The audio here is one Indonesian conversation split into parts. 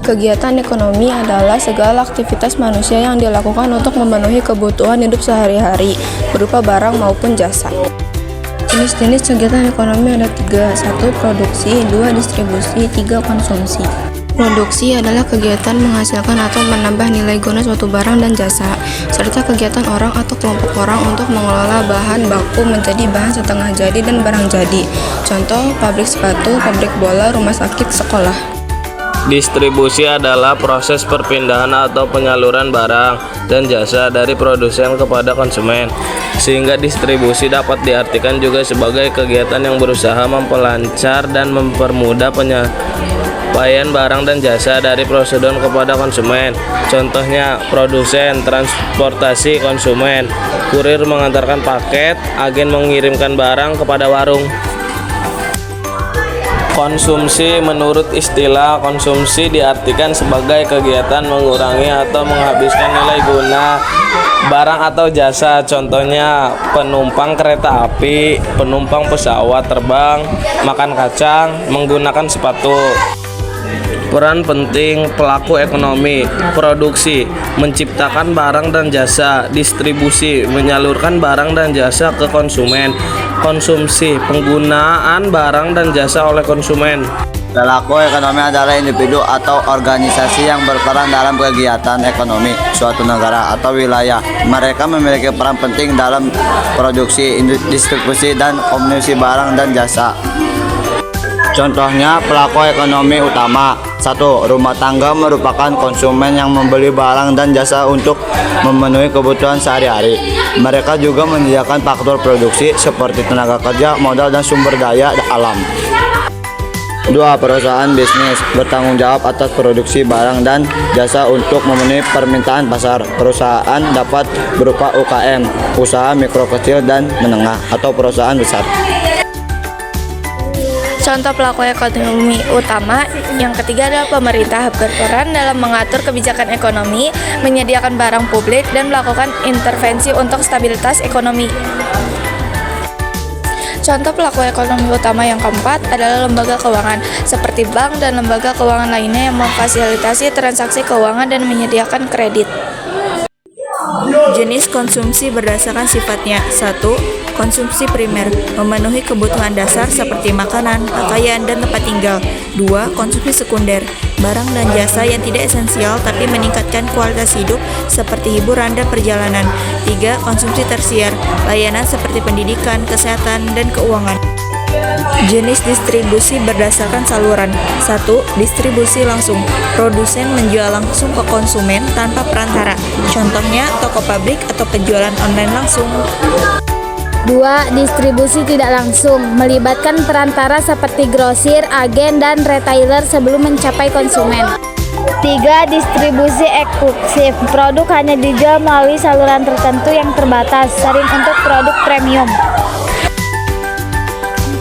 Kegiatan ekonomi adalah segala aktivitas manusia yang dilakukan untuk memenuhi kebutuhan hidup sehari-hari, berupa barang maupun jasa. Jenis-jenis kegiatan ekonomi ada 3. 1. Produksi. 2. Distribusi. 3. Konsumsi. Produksi adalah kegiatan menghasilkan atau menambah nilai guna suatu barang dan jasa, serta kegiatan orang atau kelompok orang untuk mengelola bahan baku menjadi bahan setengah jadi dan barang jadi. Contoh, pabrik sepatu, pabrik bola, rumah sakit, sekolah. Distribusi adalah proses perpindahan atau penyaluran barang dan jasa dari produsen kepada konsumen, sehingga distribusi dapat diartikan juga sebagai kegiatan yang berusaha memperlancar dan mempermudah penyampaian barang dan jasa dari produsen kepada konsumen. Contohnya, produsen, transportasi konsumen, kurir mengantarkan paket, agen mengirimkan barang kepada warung. Konsumsi. Menurut istilah, konsumsi diartikan sebagai kegiatan mengurangi atau menghabiskan nilai guna barang atau jasa. Contohnya, penumpang kereta api, penumpang pesawat terbang, makan kacang, menggunakan sepatu. Peran penting pelaku ekonomi. Produksi, menciptakan barang dan jasa. Distribusi, menyalurkan barang dan jasa ke konsumen. Konsumsi, penggunaan barang dan jasa oleh konsumen. Pelaku ekonomi adalah individu atau organisasi yang berperan dalam kegiatan ekonomi suatu negara atau wilayah. Mereka memiliki peran penting dalam produksi, distribusi, dan konsumsi barang dan jasa. Contohnya, pelaku ekonomi utama. 1. Rumah tangga merupakan konsumen yang membeli barang dan jasa untuk memenuhi kebutuhan sehari-hari. Mereka juga menyediakan faktor produksi seperti tenaga kerja, modal, dan sumber daya alam. 2. Perusahaan bisnis bertanggung jawab atas produksi barang dan jasa untuk memenuhi permintaan pasar. Perusahaan dapat berupa UKM, usaha mikro kecil dan menengah, atau perusahaan besar. Contoh pelaku ekonomi utama yang ketiga adalah pemerintah, berperan dalam mengatur kebijakan ekonomi, menyediakan barang publik, dan melakukan intervensi untuk stabilitas ekonomi. Contoh pelaku ekonomi utama yang keempat adalah lembaga keuangan, seperti bank dan lembaga keuangan lainnya yang memfasilitasi transaksi keuangan dan menyediakan kredit. Jenis konsumsi berdasarkan sifatnya. 1. Konsumsi primer, memenuhi kebutuhan dasar seperti makanan, pakaian, dan tempat tinggal. 2. Konsumsi sekunder, barang dan jasa yang tidak esensial tapi meningkatkan kualitas hidup seperti hiburan dan perjalanan. 3. Konsumsi tersier, layanan seperti pendidikan, kesehatan, dan keuangan. Jenis distribusi berdasarkan saluran. 1. Distribusi langsung, produsen menjual langsung ke konsumen tanpa perantara. Contohnya, toko pabrik atau penjualan online langsung. 2. Distribusi tidak langsung, melibatkan perantara seperti grosir, agen, dan retailer sebelum mencapai konsumen. 3. Distribusi eksklusif, produk hanya dijual melalui saluran tertentu yang terbatas, sering untuk produk premium.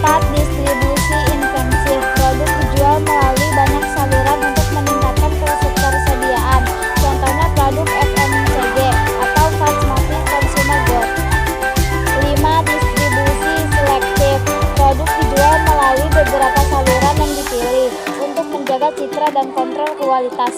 4. Distribusi intensif, produk dijual melalui banyak saluran untuk meningkatkan ketersediaan. Contohnya produk FMCG atau fast moving consumer goods. 5. Distribusi selektif, produk dijual melalui beberapa saluran yang dipilih untuk menjaga citra dan kontrol kualitas.